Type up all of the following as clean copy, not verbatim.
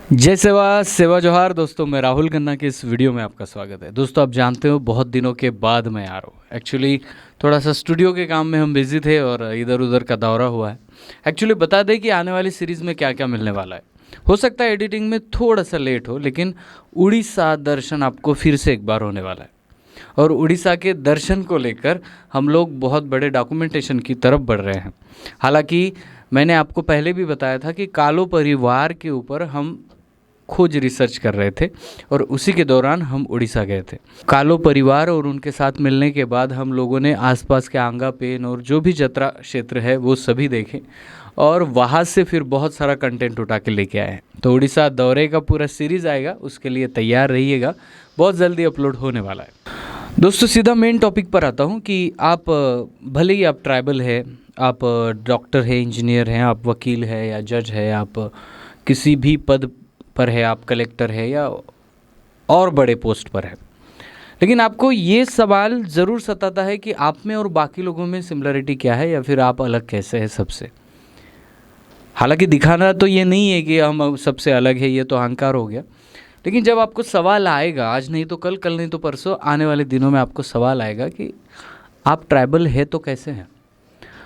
जय सेवा सेवा जोहार दोस्तों। मैं राहुल खन्ना के इस वीडियो में आपका स्वागत है। दोस्तों आप जानते हो बहुत दिनों के बाद मैं आ रहा हूँ। एक्चुअली थोड़ा सा स्टूडियो के काम में हम बिजी थे और इधर उधर का दौरा हुआ है। एक्चुअली बता दें कि आने वाली सीरीज़ में क्या क्या मिलने वाला है। हो सकता है एडिटिंग में थोड़ा सा लेट हो, लेकिन उड़ीसा दर्शन आपको फिर से एक बार होने वाला है। और उड़ीसा के दर्शन को लेकर हम लोग बहुत बड़े डॉक्यूमेंटेशन की तरफ बढ़ रहे हैं। हालांकि मैंने आपको पहले भी बताया था कि कालो परिवार के ऊपर हम खोज रिसर्च कर रहे थे और उसी के दौरान हम उड़ीसा गए थे। कालो परिवार और उनके साथ मिलने के बाद हम लोगों ने आसपास के आंगा पेन और जो भी जतरा क्षेत्र है वो सभी देखे और वहाँ से फिर बहुत सारा कंटेंट उठा के लेके आए हैं। तो उड़ीसा दौरे का पूरा सीरीज़ आएगा, उसके लिए तैयार रहिएगा, बहुत जल्दी अपलोड होने वाला है। दोस्तों सीधा मेन टॉपिक पर आता हूँ कि आप भले ही आप ट्राइबल है, आप डॉक्टर है, इंजीनियर हैं, आप वकील है या जज है, आप किसी भी पद पर है, आप कलेक्टर है या और बड़े पोस्ट पर है, लेकिन आपको ये सवाल ज़रूर सताता है कि आप में और बाकी लोगों में सिमिलरिटी क्या है या फिर आप अलग कैसे हैं सबसे। हालांकि दिखाना तो ये नहीं है कि हम सबसे अलग है, ये तो अहंकार हो गया। लेकिन जब आपको सवाल आएगा, आज नहीं तो कल, कल नहीं तो परसों, आने वाले दिनों में आपको सवाल आएगा कि आप ट्राइबल है तो कैसे हैं,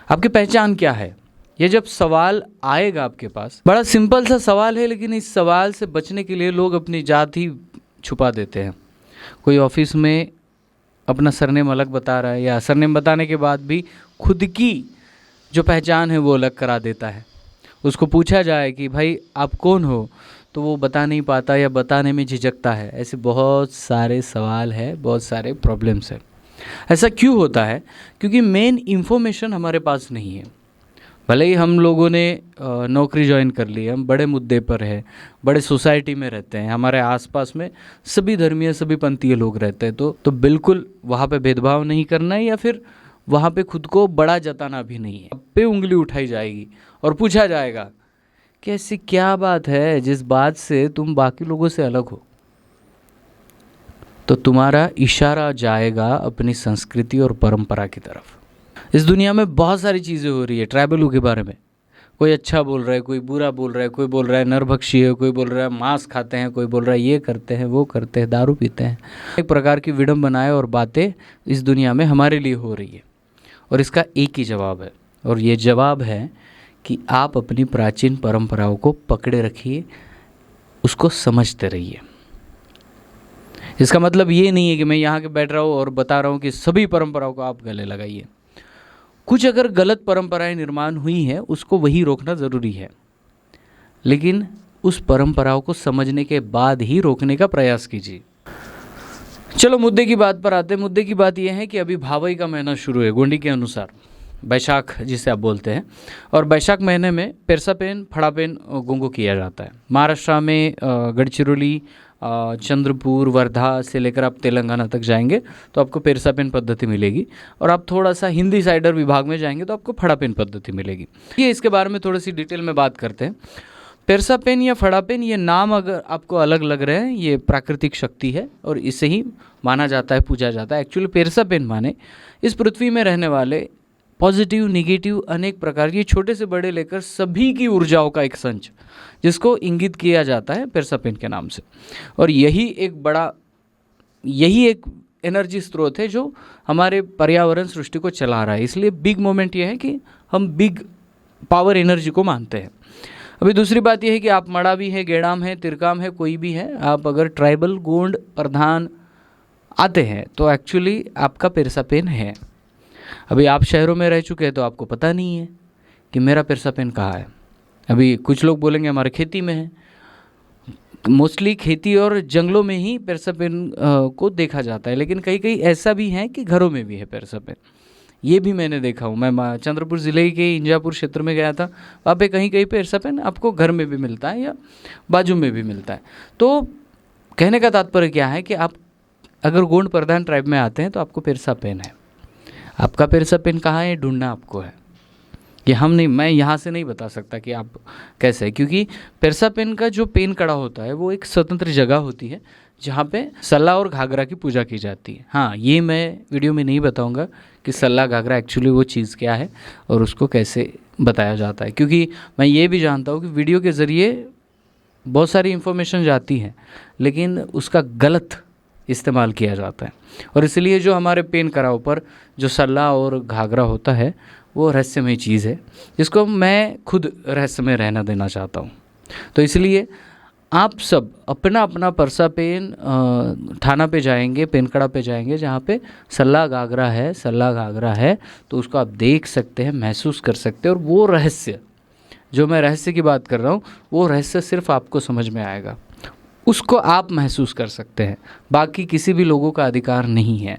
आपकी पहचान क्या है। ये जब सवाल आएगा आपके पास, बड़ा सिंपल सा सवाल है, लेकिन इस सवाल से बचने के लिए लोग अपनी जात ही छुपा देते हैं। कोई ऑफिस में अपना सरनेम अलग बता रहा है या सरनेम बताने के बाद भी खुद की जो पहचान है वो अलग करा देता है। उसको पूछा जाए कि भाई आप कौन हो, तो वो बता नहीं पाता या बताने में झिझकता है। ऐसे बहुत सारे सवाल हैं, बहुत सारे प्रॉब्लम्स हैं। ऐसा क्यों होता है? क्योंकि मेन इन्फॉर्मेशन हमारे पास नहीं है। भले ही हम लोगों ने नौकरी ज्वाइन कर ली, हम बड़े मुद्दे पर है, बड़े सोसाइटी में रहते हैं, हमारे आसपास में सभी धर्मीय सभी पंथीय लोग रहते हैं, तो बिल्कुल वहाँ पे भेदभाव नहीं करना है या फिर वहाँ पे खुद को बड़ा जताना भी नहीं है। अब पे उंगली उठाई जाएगी और पूछा जाएगा कि ऐसी क्या बात है जिस बात से तुम बाकी लोगों से अलग हो, तो तुम्हारा इशारा जाएगा अपनी संस्कृति और परंपरा की तरफ। इस दुनिया में बहुत सारी चीज़ें हो रही है ट्राइबलों के बारे में। कोई अच्छा बोल रहा है, कोई बुरा बोल रहा है, कोई बोल रहा है नरभक्षी है, कोई बोल रहा है मांस खाते हैं, कोई बोल रहा है ये करते हैं वो करते हैं, दारू पीते हैं। एक प्रकार की विडंबनाएं और बातें इस दुनिया में हमारे लिए हो रही है और इसका एक ही जवाब है, और ये जवाब है कि आप अपनी प्राचीन परंपराओं को पकड़े रखिए, उसको समझते रहिए। इसका मतलब ये नहीं है कि मैं यहाँ के बैठ रहा हूँ और बता रहा हूँ कि सभी परंपराओं को आप गले लगाइए। कुछ अगर गलत परंपराएं निर्माण हुई हैं उसको वही रोकना ज़रूरी है, लेकिन उस परंपराओं को समझने के बाद ही रोकने का प्रयास कीजिए। चलो मुद्दे की बात पर आते हैं। मुद्दे की बात यह है कि अभी भावई का महीना शुरू है, गोंडी के अनुसार बैशाख जिसे आप बोलते हैं, और बैशाख महीने में पेरसापेन फड़ापेन गुंगो किया जाता है। महाराष्ट्र में गढ़चिरौली, चंद्रपुर, वर्धा से लेकर आप तेलंगाना तक जाएंगे तो आपको पेरसापेन पद्धति मिलेगी, और आप थोड़ा सा हिंदी साइडर विभाग में जाएंगे तो आपको फड़ापेन पद्धति मिलेगी। ये इसके बारे में थोड़ी सी डिटेल में बात करते हैं। पेरसापेन या फड़ापेन, ये नाम अगर आपको अलग लग रहे हैं, ये प्राकृतिक शक्ति है और इसे ही माना जाता है, पूजा जाता है। एक्चुअली पेरसापेन माने इस पृथ्वी में रहने वाले पॉजिटिव निगेटिव अनेक प्रकार की छोटे से बड़े लेकर सभी की ऊर्जाओं का एक संच, जिसको इंगित किया जाता है पेरसापेन के नाम से। और यही एक एनर्जी स्रोत है जो हमारे पर्यावरण सृष्टि को चला रहा है। इसलिए बिग मोमेंट ये है कि हम बिग पावर एनर्जी को मानते हैं। अभी दूसरी बात यह है कि आप मड़ावी है, गेड़ाम है, तिरकाम है, कोई भी है, आप अगर ट्राइबल गोंड प्रधान आते हैं तो एक्चुअली आपका पेरसापेन है। अभी आप शहरों में रह चुके हैं तो आपको पता नहीं है कि मेरा पेरसापेन कहाँ है। अभी कुछ लोग बोलेंगे हमारे खेती में है। मोस्टली खेती और जंगलों में ही पेरसापेन को देखा जाता है, लेकिन कहीं कहीं ऐसा भी है कि घरों में भी है पेरसापेन। ये भी मैंने देखा हूँ। मैं चंद्रपुर ज़िले के इंजापुर क्षेत्र में गया था, वहाँ पे कहीं कहीं पेरसापेन आपको घर में भी मिलता है या बाजू में भी मिलता है। तो कहने का तात्पर्य क्या है कि आप अगर गोंड प्रधान ट्राइब में आते हैं तो आपको पेरसापेन है। आपका पेरसापेन कहाँ है ढूंढना आपको है, कि मैं यहाँ से नहीं बता सकता कि आप कैसे है, क्योंकि पेरसापेन का जो पेन कड़ा होता है वो एक स्वतंत्र जगह होती है जहाँ पे सल्ला और घाघरा की पूजा की जाती है। हाँ, ये मैं वीडियो में नहीं बताऊँगा कि सल्ला घाघरा एक्चुअली वो चीज़ क्या है और उसको कैसे बताया जाता है, क्योंकि मैं ये भी जानता हूँ कि वीडियो के ज़रिए बहुत सारी इन्फॉर्मेशन जाती है, लेकिन उसका गलत इस्तेमाल किया जाता है। और इसलिए जो हमारे पेन कराव पर जो सल्ला और घाघरा होता है वो रहस्यमय चीज़ है, जिसको मैं खुद रहस्यमय रहना देना चाहता हूँ। तो इसलिए आप सब अपना अपना परसा पेन थाना पे जाएंगे, पेनकड़ा पे जाएंगे, जहाँ पे सल्ला घाघरा है, तो उसको आप देख सकते हैं, महसूस कर सकते हैं। और वो रहस्य, जो मैं रहस्य की बात कर रहा हूँ, वो रहस्य सिर्फ आपको समझ में आएगा, उसको आप महसूस कर सकते हैं, बाकी किसी भी लोगों का अधिकार नहीं है।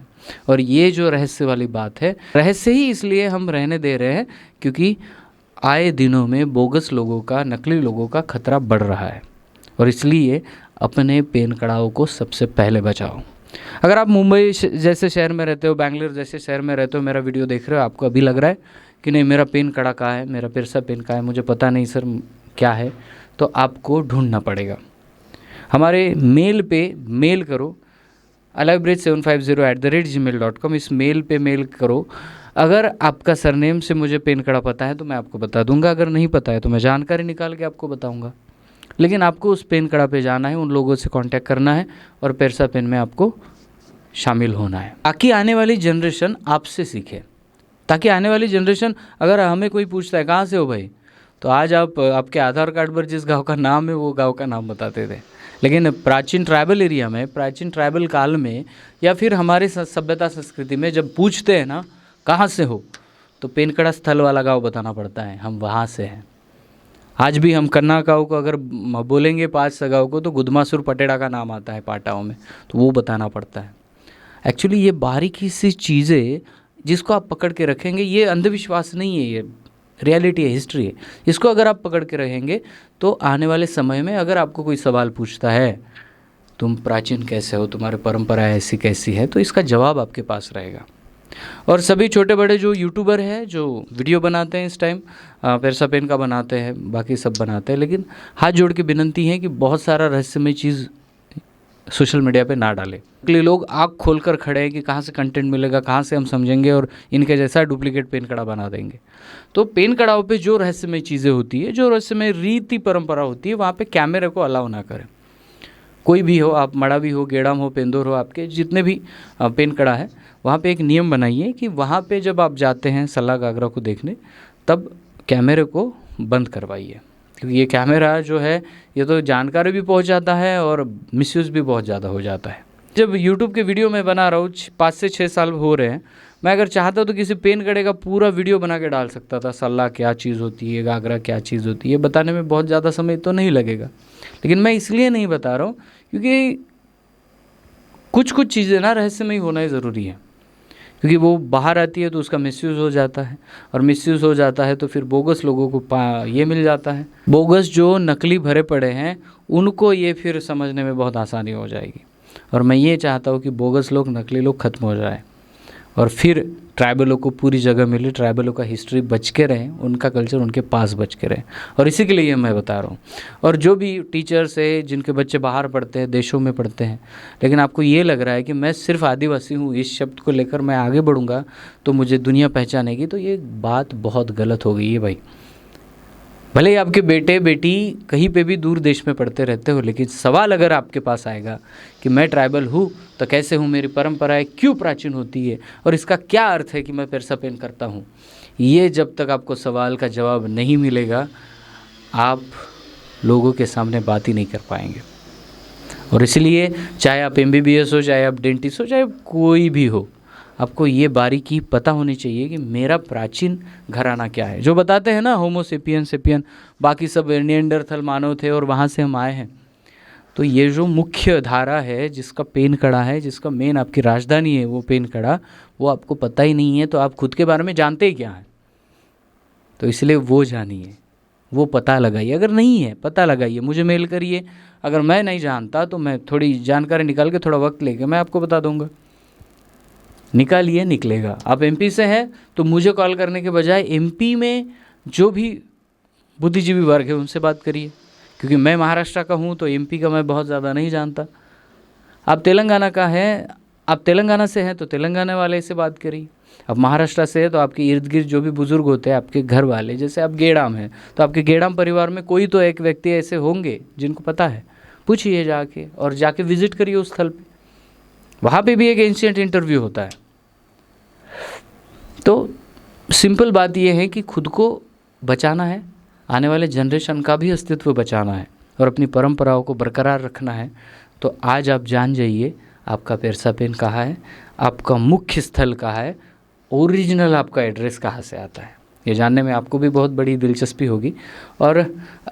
और ये जो रहस्य वाली बात है, रहस्य ही इसलिए हम रहने दे रहे हैं क्योंकि आए दिनों में बोगस लोगों का, नकली लोगों का खतरा बढ़ रहा है। और इसलिए अपने पेन कड़ाओं को सबसे पहले बचाओ। अगर आप मुंबई जैसे शहर में रहते हो, बैंगलोर जैसे शहर में रहते हो, मेरा वीडियो देख रहे हो, आपको अभी लग रहा है कि नहीं मेरा पेन कड़ा कहाँ है, मेरा पिरसा पेन कहाँ है, मुझे पता नहीं सर क्या है, तो आपको ढूंढना पड़ेगा। हमारे मेल पे मेल करो, alivebridge750@gmail.com, इस मेल पे मेल करो। अगर आपका सरनेम से मुझे पेन कड़ा पता है तो मैं आपको बता दूंगा, अगर नहीं पता है तो मैं जानकारी निकाल के आपको बताऊंगा। लेकिन आपको उस पेन कड़ा पे जाना है, उन लोगों से कांटेक्ट करना है और पेरसा पेन में आपको शामिल होना है, ताकि आने वाली जनरेशन आपसे सीखे। ताकि आने वाली जनरेशन, अगर हमें कोई पूछता है कहाँ से हो भाई, तो आज आप आपके आधार कार्ड पर जिस गांव का नाम है वो गांव का नाम बताते थे। लेकिन प्राचीन ट्राइबल एरिया में, प्राचीन ट्राइबल काल में, या फिर हमारे सभ्यता संस्कृति में जब पूछते हैं ना कहाँ से हो, तो पेनकड़ा स्थल वाला गांव बताना पड़ता है, हम वहाँ से हैं। आज भी हम कन्ना गाँव को अगर बोलेंगे 5 गाँव को, तो गुदमासुर पटेड़ा का नाम आता है पाटाओं में, तो वो बताना पड़ता है। एक्चुअली ये बारीकी सी चीज़ें जिसको आप पकड़ के रखेंगे, ये अंधविश्वास नहीं है, ये रियलिटी है, हिस्ट्री है। इसको अगर आप पकड़ के रहेंगे तो आने वाले समय में अगर आपको कोई सवाल पूछता है तुम प्राचीन कैसे हो, तुम्हारी परंपरा ऐसी कैसी है, तो इसका जवाब आपके पास रहेगा। और सभी छोटे बड़े जो यूट्यूबर हैं, जो वीडियो बनाते हैं इस टाइम, पेरसा पेन का बनाते हैं, बाकी सब बनाते हैं, लेकिन हाथ जोड़ के विनंती है कि बहुत सारा रहस्यमय चीज़ सोशल मीडिया पे ना डालें। इसलिए लोग आँख खोल कर खड़े हैं कि कहाँ से कंटेंट मिलेगा, कहाँ से हम समझेंगे और इनके जैसा डुप्लीकेट पेन कड़ा बना देंगे। तो पेन कड़ाओं पे जो रहस्यमय चीज़ें होती है, जो रहस्यमय रीति परंपरा होती है, वहाँ पे कैमरे को अलाउ ना करें। कोई भी हो, आप मड़ा भी हो, गेड़ाम हो, पेंदोर हो, आपके जितने भी पेन कड़ा है, वहाँ पे एक नियम बनाइए कि वहाँ पे जब आप जाते हैं सल्ला घाघरा को देखने, तब कैमरे को बंद करवाइए। क्योंकि ये कैमरा जो है, ये तो जानकारी भी पहुंच जाता है और मिसयूज़ भी बहुत ज़्यादा हो जाता है। जब यूट्यूब के वीडियो मैं बना रहा हूँ, 5 से 6 साल हो रहे हैं, मैं अगर चाहता तो किसी पेन कड़े का पूरा वीडियो बना के डाल सकता था। सल्ला क्या चीज़ होती है, घाघरा क्या चीज़ होती है, बताने में बहुत ज़्यादा समय तो नहीं लगेगा। लेकिन मैं इसलिए नहीं बता रहा हूँ क्योंकि कुछ चीज़ें ना रहस्यमय होना ही ज़रूरी है, क्योंकि वो बाहर आती है तो उसका मिसयूज़ हो जाता है, और मिसयूज़ हो जाता है तो फिर बोगस लोगों को ये मिल जाता है। बोगस जो नकली भरे पड़े हैं उनको ये फिर समझने में बहुत आसानी हो जाएगी। और मैं ये चाहता हूँ कि बोगस लोग, नकली लोग खत्म हो जाए और फिर ट्राइबलों को पूरी जगह मिले, ट्राइबलों का हिस्ट्री बच के रहें, उनका कल्चर उनके पास बच के रहे। और इसी के लिए मैं बता रहा हूँ। और जो भी टीचर्स है जिनके बच्चे बाहर पढ़ते हैं, देशों में पढ़ते हैं, लेकिन आपको ये लग रहा है कि मैं सिर्फ आदिवासी हूँ, इस शब्द को लेकर मैं आगे बढ़ूँगा तो मुझे दुनिया पहचानेगी, तो ये बात बहुत गलत हो गई है भाई। भले ही आपके बेटे बेटी कहीं पे भी दूर देश में पढ़ते रहते हो, लेकिन सवाल अगर आपके पास आएगा कि मैं ट्राइबल हूँ तो कैसे हूँ, मेरी परंपराएं क्यों प्राचीन होती है और इसका क्या अर्थ है कि मैं पेरसा पेन करता हूँ, ये जब तक आपको सवाल का जवाब नहीं मिलेगा, आप लोगों के सामने बात ही नहीं कर पाएंगे। और इसलिए चाहे आप MBBS हो, चाहे आप डेंटिस्ट हो, चाहे कोई भी हो, आपको ये बारीकी पता होनी चाहिए कि मेरा प्राचीन घराना क्या है। जो बताते हैं ना होमो सेपियन, बाकी सब निएंडरथल मानव थे और वहाँ से हम आए हैं, तो ये जो मुख्य धारा है, जिसका पेन कड़ा है, जिसका मेन आपकी राजधानी है वो पेन कड़ा, वो आपको पता ही नहीं है, तो आप खुद के बारे में जानते ही क्या हैं। तो इसलिए वो जानिए, वो पता लगाइए। अगर नहीं है पता लगाइए, मुझे मेल करिए। अगर मैं नहीं जानता तो मैं थोड़ी जानकारी निकाल के, थोड़ा वक्त लेके मैं आपको बता दूंगा। निकालिए, निकलेगा। आप MP से हैं तो मुझे कॉल करने के बजाय MP में जो भी बुद्धिजीवी वर्ग है उनसे बात करिए, क्योंकि मैं महाराष्ट्र का हूँ तो MP का मैं बहुत ज़्यादा नहीं जानता। आप तेलंगाना का है, आप तेलंगाना से हैं तो तेलंगाना वाले से बात करिए। अब महाराष्ट्र से है तो आपके इर्द गिर्द जो भी बुज़ुर्ग होते हैं, आपके घर वाले, जैसे आप गेड़ाम हैं तो आपके गेड़ाम परिवार में कोई तो एक व्यक्ति ऐसे होंगे जिनको पता है, पूछिए जाके, और जाके विजिट करिए उस स्थल पे, वहाँ पे भी एक एंशिएंट इंटरव्यू होता है। तो सिंपल बात यह है कि खुद को बचाना है, आने वाले जनरेशन का भी अस्तित्व बचाना है और अपनी परंपराओं को बरकरार रखना है। तो आज आप जान जाइए आपका पेरसापेन कहाँ है, आपका मुख्य स्थल कहाँ है, ओरिजिनल आपका एड्रेस कहाँ से आता है। ये जानने में आपको भी बहुत बड़ी दिलचस्पी होगी। और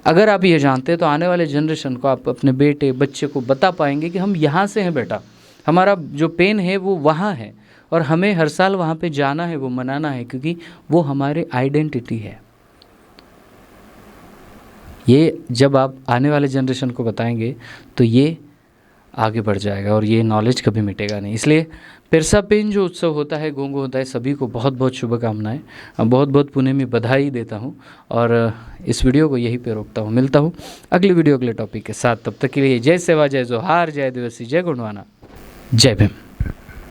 अगर आप ये जानते हैं तो आने वाले जनरेशन को, आप अपने बेटे बच्चे को बता पाएंगे कि हम यहाँ से हैं बेटा, हमारा जो पेन है वो वहाँ है और हमें हर साल वहाँ पे जाना है, वो मनाना है, क्योंकि वो हमारे आइडेंटिटी है। ये जब आप आने वाले जनरेशन को बताएंगे तो ये आगे बढ़ जाएगा और ये नॉलेज कभी मिटेगा नहीं। इसलिए पेरसापेन जो उत्सव होता है, गोंगो होता है, सभी को बहुत बहुत शुभकामनाएं, बहुत बहुत पुणे में बधाई देता हूँ और इस वीडियो को यहीं पे रोकता हूँ। मिलता हूँ अगली वीडियो अगले टॉपिक के साथ। तब तक के लिए जय सेवा, जय जोहार, जय आदिवासी, जय गोंडवाना, जय भीम।